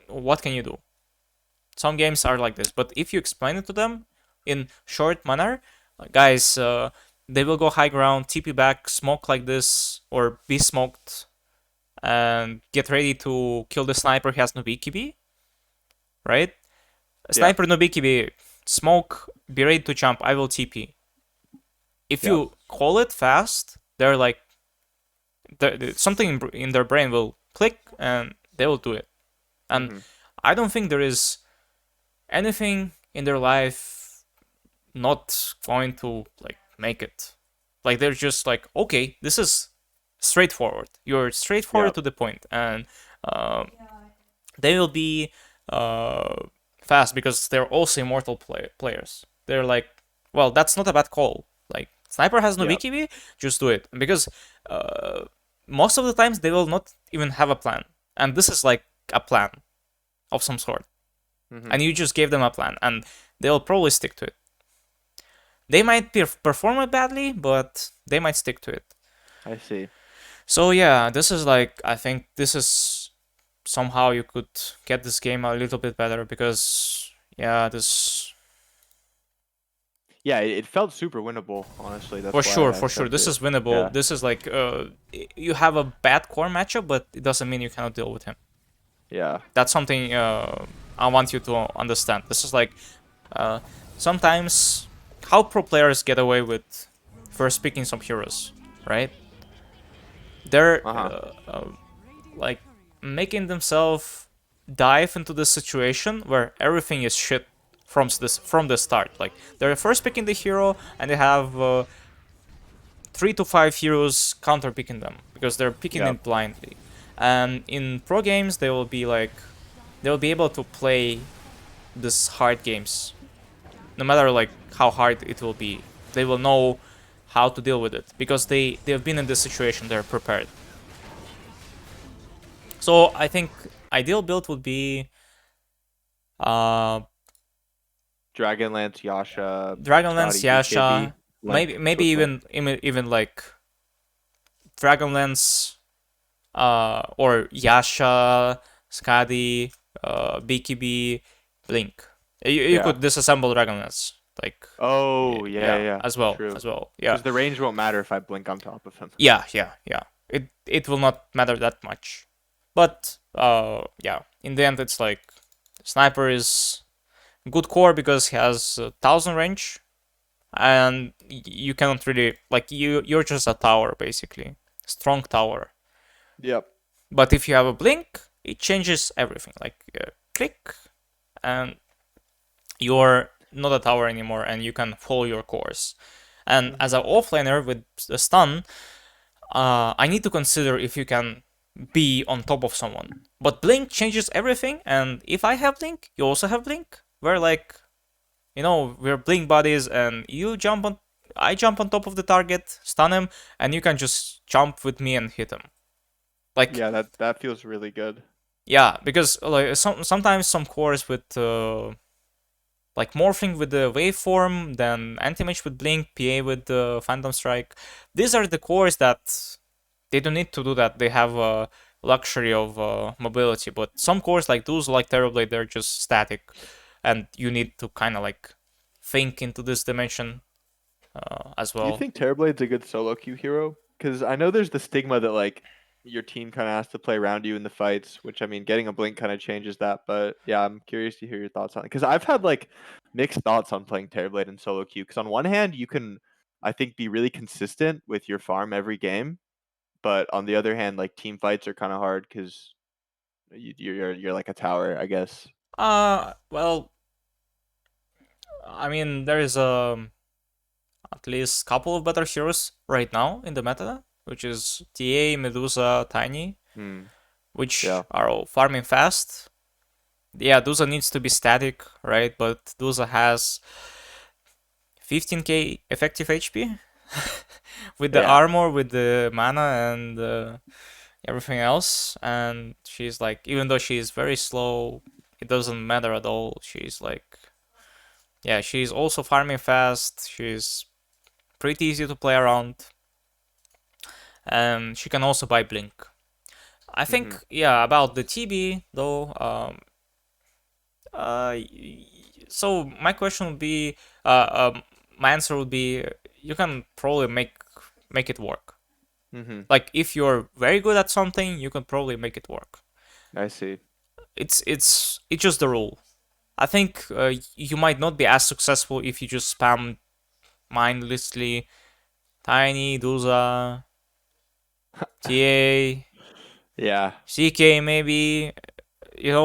what can you do? Some games are like this, but if you explain it to them in short manner, guys, they will go high ground, TP back, smoke like this, or be smoked, and get ready to kill the sniper who has no BKB, right? yeah, Sniper no BKB, smoke, be ready to jump, I will TP. If yeah, you call it fast, they're like, something in their brain will click and they will do it. And hmm I don't think there is anything in their life not going to like make it. Like they're just like, okay, this is straightforward. You're yeah, straightforward to the point, and um, they will be uh, fast because they're also immortal players. They're like, well, that's not a bad call. Like sniper has no yeah. BKB, just do it because uh, most of the times they will not even have a plan, and this is like a plan of some sort, hmm and you just gave them a plan, and they'll probably stick to it. They might perform it badly, but they might stick to it. I see. So yeah, this is like I think this is somehow you could get this game a little bit better because yeah, this Yeah, it felt super winnable. Honestly, that's For why sure, I for sure. sent This it. is winnable. Yeah, This is like you have a bad core matchup, but it doesn't mean you cannot deal with him. yeah. That's something I want you to understand. This is like uh, sometimes how pro players get away with first picking some heroes, right? They're Uh huh. like making themselves dive into the situation where everything is shit from the start. Like they're first picking the hero and they have 3 to 5 heroes counter picking them because they're picking Yep. it blindly. And in pro games, they will be able to play these hard games, no matter like how hard it will be. They will know how to deal with it because they've been in this situation. They're prepared. So I think ideal build would be uh, Dragonlance, Yasha, Dragonlance, Skadi, BKB, Yasha, Blink, maybe Swift Blink. even like Dragonlance, or Yasha, Skadi, BKB, Blink. You Yeah. could disassemble Dragonlance, like Oh, yeah, yeah, yeah, true. as well, yeah, Because the range won't matter if I blink on top of him. yeah. It will not matter that much, but yeah, in the end, it's like Sniper is good core because he has 1,000 range, and you cannot really like you're just a tower basically, strong tower. Yep. But if you have a blink, it changes everything. Like click, and you're not a tower anymore, and you can follow your course. And as Hmm. an offlaner with the stun, I need to consider if you can be on top of someone. But blink changes everything, and if I have blink, you also have blink. We're like, we're blink buddies, and I jump on top of the target, stun him, and you can just jump with me and hit him. Like Yeah, that feels really good. yeah, because like sometimes some cores with like morphing with the waveform, then anti-mage with blink, PA with the phantom strike. These are the cores that they don't need to do that. They have a luxury of mobility. But some cores like those, like Terrorblade, they're just static, and you need to kind of like think into this dimension as Do you well. think Terrorblade's a good solo queue hero? Because I know there's the stigma that like your team kind of has to play around you in the fights, which I mean, getting a blink kind of changes that. But yeah, I'm curious to hear your thoughts on it. Because I've had like mixed thoughts on playing Terrorblade in solo queue. Because on one hand, you can, I think, be really consistent with your farm every game, but on the other hand, like team fights are kind of hard because you're like a tower, I guess. Well, I mean, there is at least couple of better heroes right now in the meta, which is TA, Medusa, Tiny, Hmm. which Yeah. are all farming fast. Yeah, Dusa needs to be static, right? But Dusa has 15k effective HP with the Yeah. armor, with the mana, and everything else. And she's like, even though she's very slow, it doesn't matter at all. She's like, yeah, she's also farming fast. She's pretty easy to play around, and she can also buy blink. I Hmm. think, yeah, about the TB though. Uh, so my question would be, my answer would be, you can probably make it work. Hmm. Like if you're very good at something, you can probably make it work. I see. It's just the rule. I think you might not be as successful if you just spam mindlessly Tiny, Duza, TA, Yeah. CK maybe,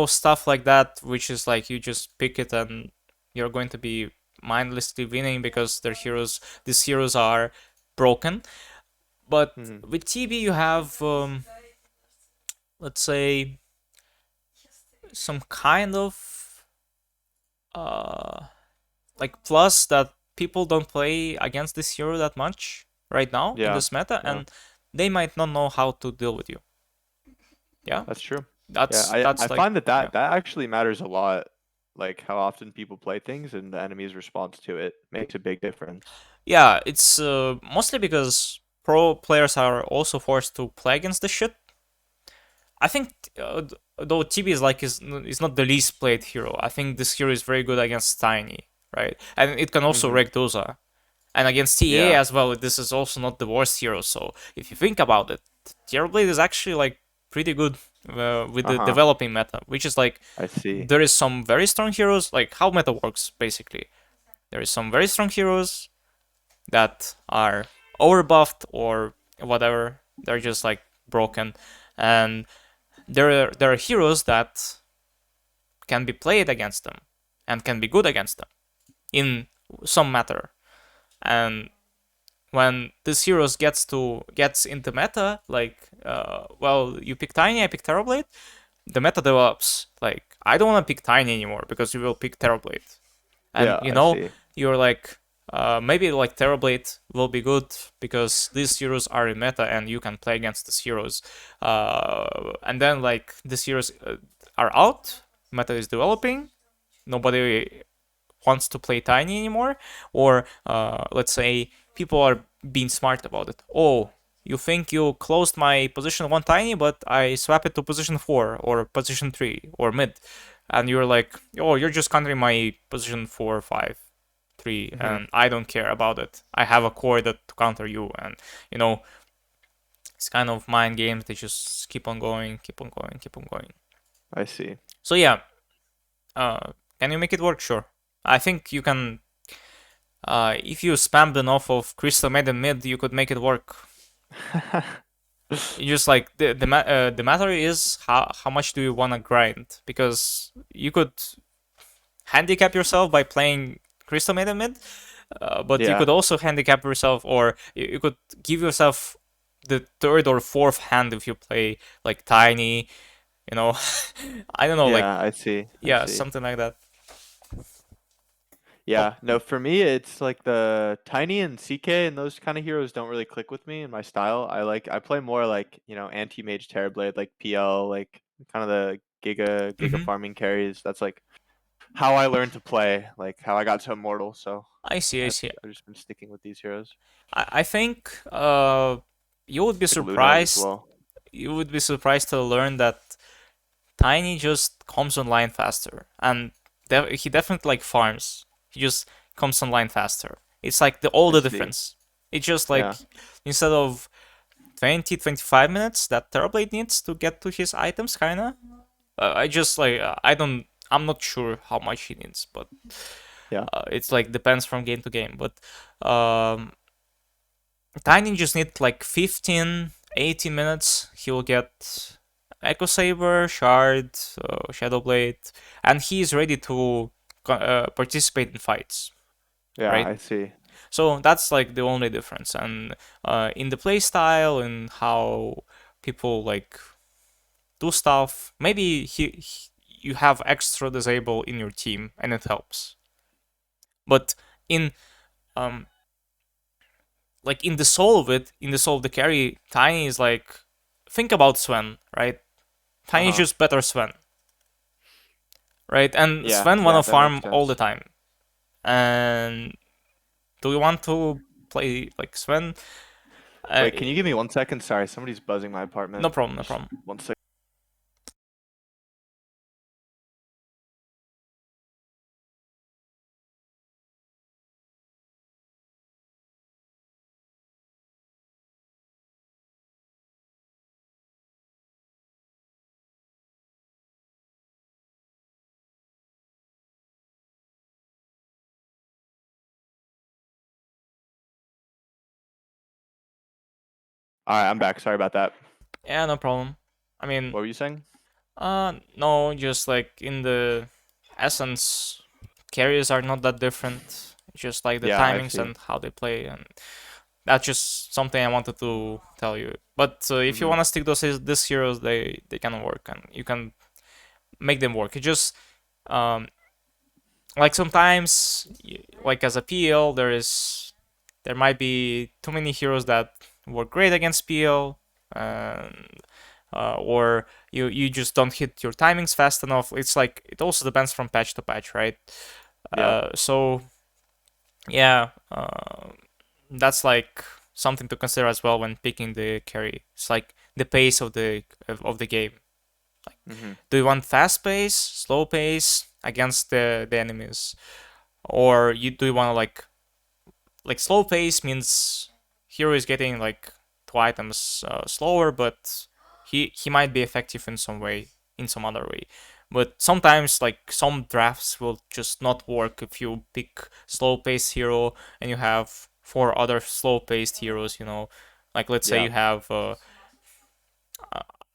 stuff like that, which is like you just pick it and you're going to be mindlessly winning because these heroes are broken. But Hmm. with TB, you have, let's say, some kind of uh, like plus that people don't play against this hero that much right now in Yeah. this meta, Yeah. and they might not know how to deal with you. Yeah, That's true. Yeah, I that's like find that yeah. that actually matters a lot. Like how often people play things and the enemy's response to it makes a big difference. Yeah, it's mostly because pro players are also forced to play against the shit. I think though TB is not the least played hero. I think this hero is very good against Tiny. right? And it can also Mhm. wreck Doza. And against TA Yeah. as well, this is also not the worst hero. So if you think about it, Terrorblade is actually like pretty good with Uh the huh. developing meta, which is like I see. there is some very strong heroes, like how meta works basically. There is some very strong heroes that are overbuffed or whatever. They're just like broken, and there are heroes that can be played against them and can be good against them in some matter. And when this heroes gets into meta, like well, you pick Tiny, I pick Terrorblade, the meta develops. Like I don't want to pick Tiny anymore because you will pick Terrorblade, and Yeah, I see. you're like maybe like Terrorblade will be good because these heroes are in meta and you can play against these heroes, and then like these heroes are out, meta is developing, nobody wants to play Tiny anymore, or let's say people are being smart about it. Oh, you think you closed my position 1 Tiny, but I swap it to position 4 or position 3 or mid, and you're like, oh, you're just countering my position 4, 5, 3, Mhm. and I don't care about it. I have a core that to counter you, and you know, it's kind of mind games. They just keep on going, keep on going, keep on going. I see. So yeah, can you make it work? Sure. I think you can. If you spammed enough of Crystal Maiden mid, you could make it work. You just like the matter is how much do you wanna grind, because you could handicap yourself by playing Crystal Maiden mid, but you Yeah. could also handicap yourself, or you could give yourself the third or fourth hand if you play like Tiny, you know. I don't know, like Yeah, I see. I yeah, see. something like that. Oh, Yeah, no, for me it's like the Tiny and CK and those kind of heroes don't really click with me in my style. I play more like, anti-mage Terrorblade, like PL, like kind of the Giga mm-hmm. farming carries. That's like how I learned to play, like how I got to immortal. So I see, I see. I've just been sticking with these heroes. I think you would be It's like Luno's as surprised. well. You would be surprised to learn that Tiny just comes online faster, and he definitely like farms. He just comes online faster. It's like all I the see. difference. It's just Yeah. like instead of 20, 25 minutes that Terrorblade needs to get to his items, kinda. I just like I don't. I'm not sure how much he needs, but Yeah. it's like depends from game to game. But um, Tiny just need like 15, 18 minutes. He'll get Echo Saber, Shard, Shadow Blade, and he's ready to participate in fights, Yeah, right? I see. So that's like the only difference. And in the playstyle and how people like do stuff, maybe you have extra disable in your team and it helps. But in um, like in the soul of it, in the soul of the carry, Tiny is like, think about Sven, right? Tiny is Uh-huh. just better Sven, right? And Yeah, Sven yeah, wanna that makes farm all the sense. time. And do you want to play like Sven? Uh, Wait, can you give me 1 second? Sorry, somebody's buzzing my no apartment. problem, no Just problem. 1 second. All right, I'm back. Sorry about that. Yeah, no problem. I mean, What were you saying? no, just like in the essence, carriers are not that different. It's just like the Yeah, I timings see. and how they play, and that's just something I wanted to tell you. But if you Mhm. wanna stick these heroes, they can work, and you can make them work. It just um, like sometimes, like as a PL, there might be too many heroes that work great against PL, and or you just don't hit your timings fast enough. It's like it also depends from patch to patch, right? Yeah. So yeah, that's like something to consider as well when picking the carry. It's like the pace of the game. Mhm. Do you want fast pace, slow pace against the enemies? Or do you want to like slow pace means hero is getting like 2 items slower, but he might be effective in some way, in some other way. But sometimes like some drafts will just not work if you pick slow paced hero and you have 4 other slow paced heroes. Like let's say Yeah. you have.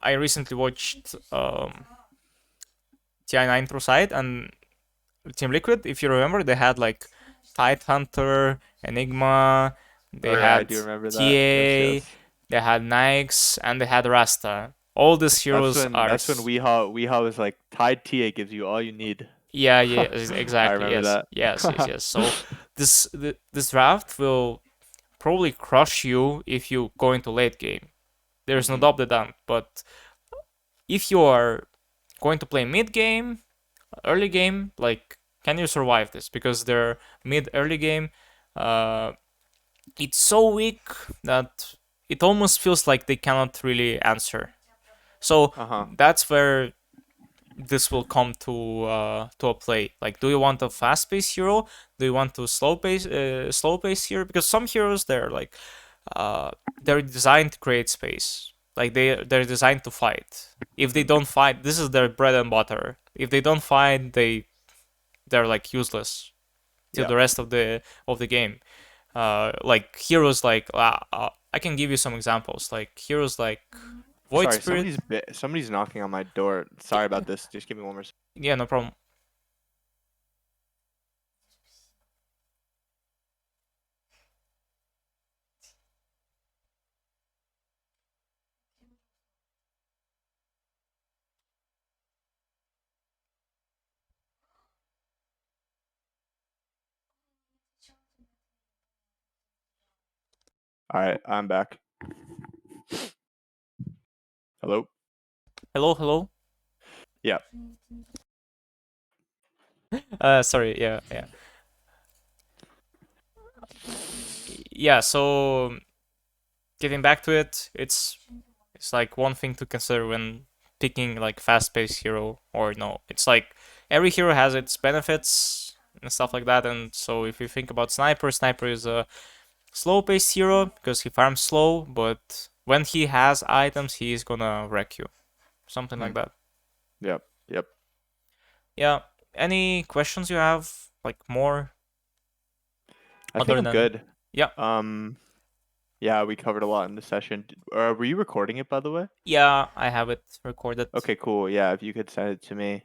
I recently watched TI9 Pro side and Team Liquid. If you remember, they had like Tide Hunter, Enigma, Oh they yeah, I had do remember that. Yes, TA, yes. they had Nyx, and they had Rasta. All these That's heroes when are. that's when Weehaw was like Tide TA gives you all you need. Yeah, yeah, I exactly. remember Yes, yes, yes, that. yes. So this draft will probably crush you if you go into late game. There's no Mhm. doubt that. But if you are going to play mid game, early game, like, can you survive this? Because their mid early game, uh, it's so weak that it almost feels like they cannot really answer. So Uh-huh. that's where this will come to a play. Like, do you want a fast paced hero? Do you want to slow pace hero? Because some heroes they're like uh, they're designed to create space. Like they're designed to fight. If they Mhm. don't fight, this is their bread and butter. If they don't fight, they're like useless till Yeah. the rest of the game. Like heroes like I can give you some examples. Like heroes like Void Sorry, Spirit. somebody's knocking on my door. Sorry about this. Just give me one more. Yeah, no problem. All right, I'm back. Hello. Hello, hello. Yeah. Sorry. Yeah, yeah, yeah. So getting back to it, it's like one thing to consider when picking like fast-paced hero or no. It's like every hero has its benefits and stuff like that. And so if you think about Sniper is a slow-paced hero because he farms slow, but when he has items, he is gonna wreck you. Something like Hmm. that. Yep. Yep. Yeah. Any questions you have? Like more I think other I'm than good. yeah. Um. Yeah, we covered a lot in the session. Were you recording it, by the way? Yeah, I have it recorded. Okay, cool. Yeah, if you could send it to me.